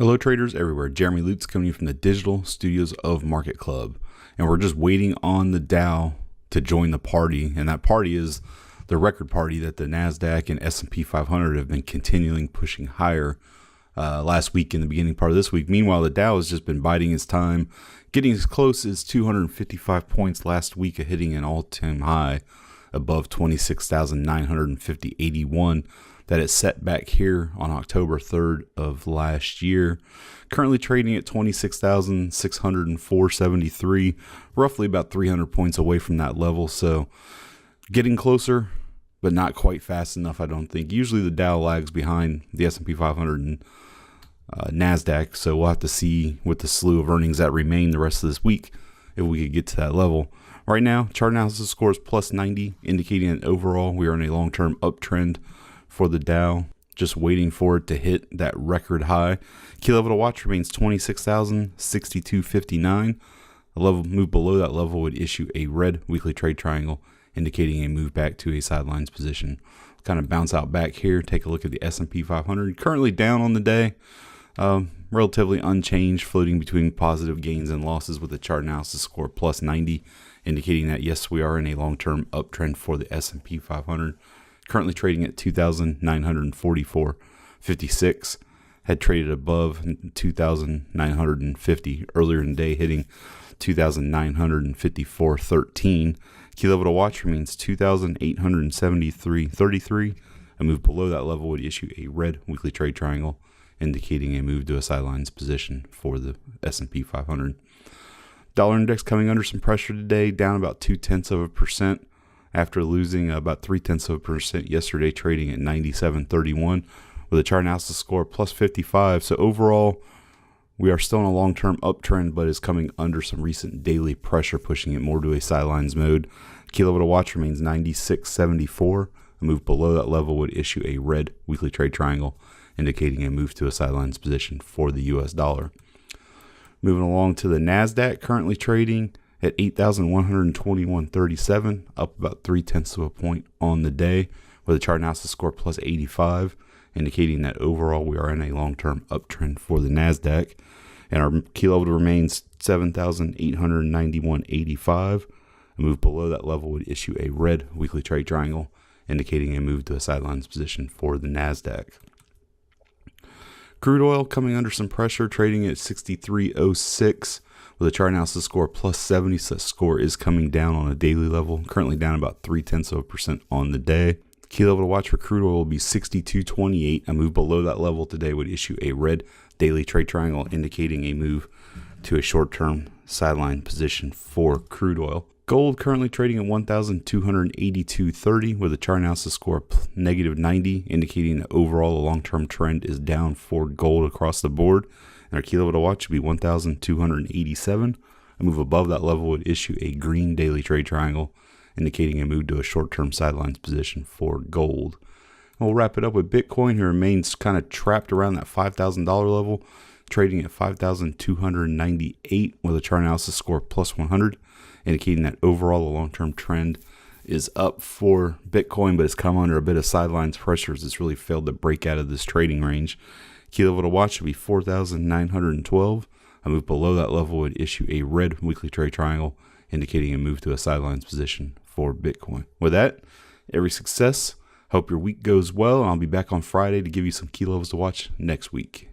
Hello traders everywhere, Jeremy Lutz coming to you from the digital studios of Market Club. And we're just waiting on the Dow to join the party. And that party is the record party that the Nasdaq and S&P 500 have been continuing pushing higher last week and the beginning part of this week. Meanwhile, the Dow has just been biding its time, getting as close as 255 points last week, hitting an all-time high above 26,950.81 that it set back here on October 3rd of last year. Currently trading at 26,604.73, roughly about 300 points away from that level. So getting closer, but not quite fast enough, I don't think. Usually the Dow lags behind the S&P 500 and Nasdaq. So we'll have to see with the slew of earnings that remain the rest of this week if we could get to that level. Right now, chart analysis score is plus 90, indicating that overall we are in a long-term uptrend for the Dow, just waiting for it to hit that record high. Key level to watch remains 26,062.59. A level move below that level would issue a red weekly trade triangle, indicating a move back to a sidelines position. Kind of bounce out back here. Take a look at the S&P 500, currently down on the day, relatively unchanged, floating between positive gains and losses with the chart analysis score plus 90, indicating that yes, we are in a long-term uptrend for the S&P 500. Currently trading at 2,944.56. Had traded above 2,950 earlier in the day, hitting 2,954.13. Key level to watch remains 2,873.33. A move below that level would issue a red weekly trade triangle, indicating a move to a sidelines position for the S&P 500. Dollar index coming under some pressure today, down about 0.2%. After losing about 0.3% yesterday, trading at 97.31 with a chart analysis score plus 55. So overall, we are still in a long-term uptrend, but is coming under some recent daily pressure, pushing it more to a sidelines mode. Key level to watch remains 96.74. A move below that level would issue a red weekly trade triangle, indicating a move to a sidelines position for the US dollar. Moving along to the Nasdaq, currently trading at 8,121.37, up about 0.3 point on the day, with a chart analysis score plus 85, indicating that overall we are in a long-term uptrend for the Nasdaq. And our key level remains 7,891.85. A move below that level would issue a red weekly trade triangle, indicating a move to a sidelines position for the Nasdaq. Crude oil coming under some pressure, trading at 63.06. With a chart analysis score plus 70, so that score is coming down on a daily level, currently down about 0.3% on the day. Key level to watch for crude oil will be 62.28. A move below that level today would issue a red daily trade triangle, indicating a move to a short-term sideline position for crude oil. Gold currently trading at 1,282.30 with a chart analysis score negative 90, indicating that overall the long-term trend is down for gold across the board. And our key level to watch would be 1,287. A move above that level would issue a green daily trade triangle, indicating a move to a short-term sidelines position for gold. And we'll wrap it up with Bitcoin, who remains kind of trapped around that $5,000 level, trading at 5,298 with a chart analysis score plus 100, indicating that overall the long-term trend is up for Bitcoin, but it's come under a bit of sidelines pressure as it's really failed to break out of this trading range. Key level to watch would be 4,912. A move below that level would issue a red weekly trade triangle, indicating a move to a sidelines position for Bitcoin. With that, every success. Hope your week goes well, and I'll be back on Friday to give you some key levels to watch next week.